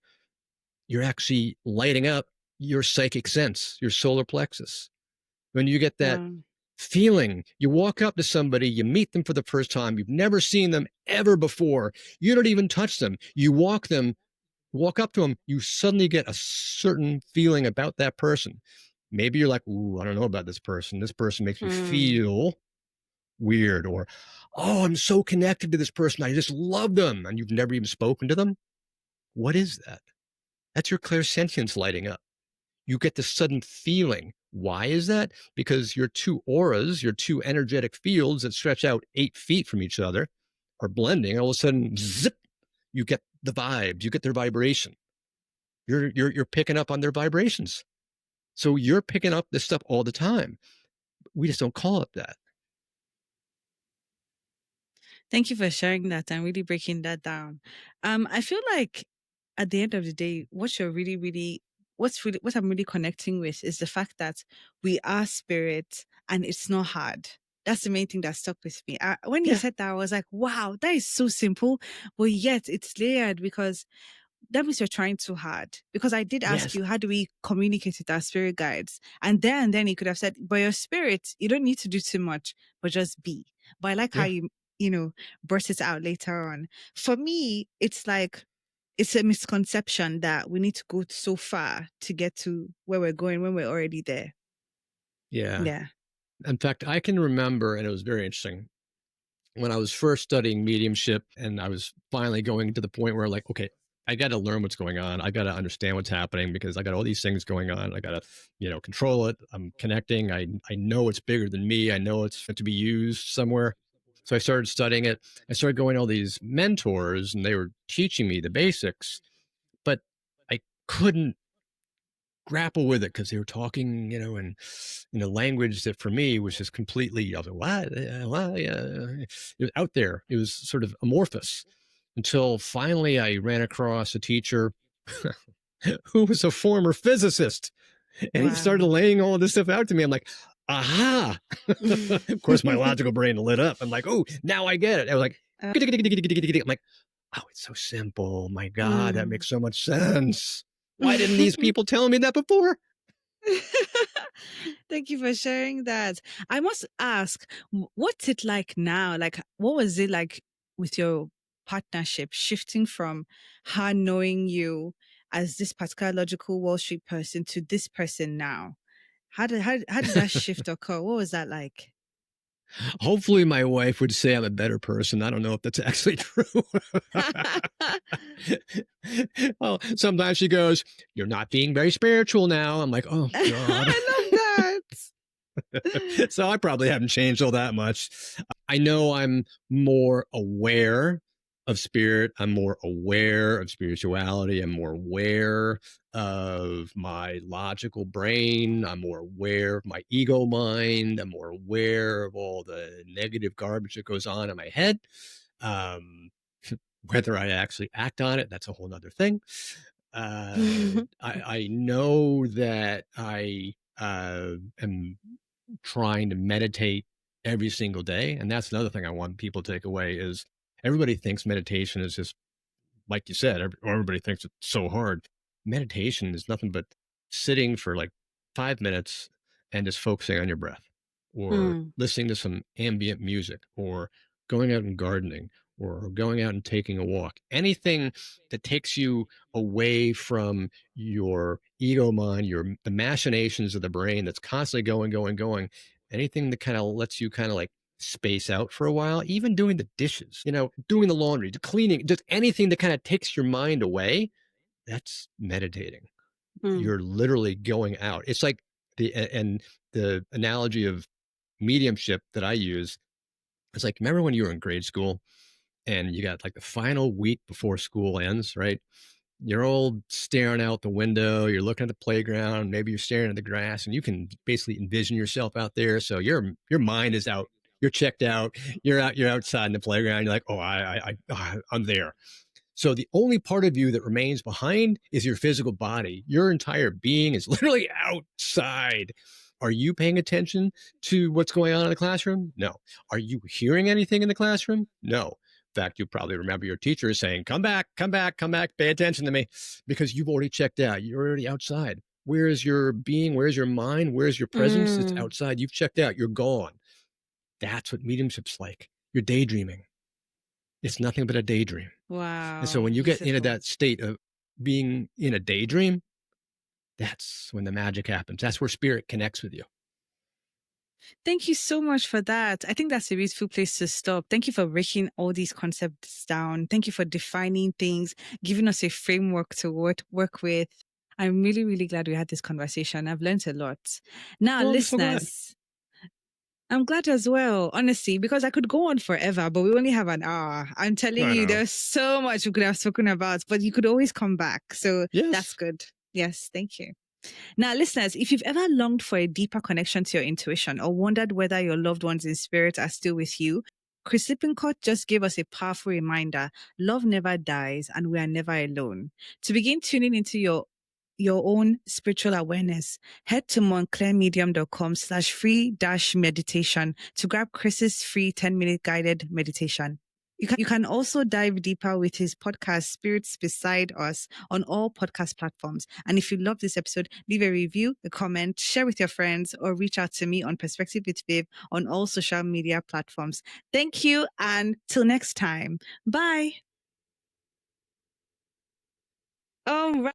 you're actually lighting up your psychic sense, your solar plexus. When you get that Wow. feeling, you walk up to somebody, you meet them for the first time, you've never seen them ever before, you don't even touch them, you walk up to them, you suddenly get a certain feeling about that person. Maybe you're like, ooh, I don't know about this person. This person makes me Hmm. feel weird, or, oh, I'm so connected to this person. I just love them. And you've never even spoken to them. What is that? That's your clairsentience lighting up. You get this sudden feeling. Why is that? Because your two auras, your two energetic fields that stretch out 8 feet from each other, are blending. All of a sudden, zip, you get the vibes, you get their vibration. You're picking up on their vibrations. So you're picking up this stuff all the time. We just don't call it that. Thank you for sharing that and really breaking that down. I feel like at the end of the day, what I'm really connecting with is the fact that we are spirit and it's not hard. That's the main thing that stuck with me. When you Yeah. said that, I was like, wow, that is so simple, but yet it's layered because that means you're trying too hard. Because I did ask Yes. you, how do we communicate with our spirit guides? And then you could have said, but your spirit, you don't need to do too much, but just be. But I like how Yeah. you burst it out later on. For me, it's like, it's a misconception that we need to go so far to get to where we're going when we're already there. Yeah. Yeah. In fact, I can remember, and it was very interesting, when I was first studying mediumship and I was finally going to the point where, like, okay, I got to learn what's going on. I got to understand what's happening because I got all these things going on. I got to, control it. I'm connecting. I know it's bigger than me. I know it's meant to be used somewhere. So I started studying it. I started going to all these mentors and they were teaching me the basics, but I couldn't grapple with it because they were talking, in a language that for me was just completely, I was like, what? What? It was out there. It was sort of amorphous until finally I ran across a teacher who was a former physicist. And he started Wow. laying all this stuff out to me. I'm like, aha. Of course, my logical brain lit up. I'm like, oh, now I get it. I was like, Uh, I'm like, oh, it's so simple. My God, that mm. makes so much sense. Why didn't these people tell me that before? Thank you for sharing that. I must ask, what's it like now? Like, what was it like with your partnership, shifting from her knowing you as this particular logical Wall Street person to this person now? How did that shift occur? What was that like? Hopefully, my wife would say I'm a better person. I don't know if that's actually true. Well, sometimes she goes, "You're not being very spiritual now." I'm like, "Oh God." I love that. So I probably haven't changed all that much. I know I'm more aware of spirit. I'm more aware of spirituality. I'm more aware of my logical brain. I'm more aware of my ego mind. I'm more aware of all the negative garbage that goes on in my head. Um, whether I actually act on it, that's a whole nother thing. I know that I am trying to meditate every single day. And that's another thing I want people to take away is everybody thinks meditation is just, like you said, everybody thinks it's so hard. Meditation is nothing but sitting for like 5 minutes and just focusing on your breath or Mm, listening to some ambient music or going out and gardening or going out and taking a walk. Anything that takes you away from your ego mind, the machinations of the brain that's constantly going, going, going. Anything that kind of lets you kind of like space out for a while, even doing the dishes, doing the laundry, the cleaning, just anything that kind of takes your mind away, that's meditating. mm, You're literally going out. It's like and the analogy of mediumship that I use is like, remember when you were in grade school and you got like the final week before school ends, right? You're all staring out the window, you're looking at the playground, maybe you're staring at the grass, and you can basically envision yourself out there. So your mind is out, you're checked out, you're outside in the playground, you're like, oh, I'm there. So the only part of you that remains behind is your physical body. Your entire being is literally outside. Are you paying attention to what's going on in the classroom? No. Are you hearing anything in the classroom? No. In fact, you probably remember your teacher saying, come back, come back, come back, pay attention to me, because you've already checked out. You're already outside. Where's your being? Where's your mind? Where's your presence? It's mm. outside. You've checked out. You're gone. That's what mediumship's like. You're daydreaming. It's nothing but a daydream. And so Wow, when you get into beautiful. that state of being in a daydream, that's when the magic happens. That's where spirit connects with you. Thank you so much for that. I think that's a beautiful place to stop. Thank you for breaking all these concepts down. Thank you for defining things, giving us a framework to work with. I'm really, really glad we had this conversation. I've learned a lot. Now, Well, I'm so glad. listeners, I'm glad as well, honestly, because I could go on forever, but we only have an hour. I'm telling I you, know. there's so much we could have spoken about, but you could always come back. So that's Yes. good. Yes, thank you. Now, listeners, if you've ever longed for a deeper connection to your intuition or wondered whether your loved ones in spirit are still with you, Chris Lippincott just gave us a powerful reminder. Love never dies and we are never alone. To begin tuning into your own spiritual awareness, head to montclairmedium.com/free-meditation to grab Chris's free 10-minute guided meditation. You can also dive deeper with his podcast, Spirits Beside Us, on all podcast platforms. And if you love this episode, leave a review, a comment, share with your friends, or reach out to me on Perspective with Viv on all social media platforms. Thank you, and till next time. Bye. All right.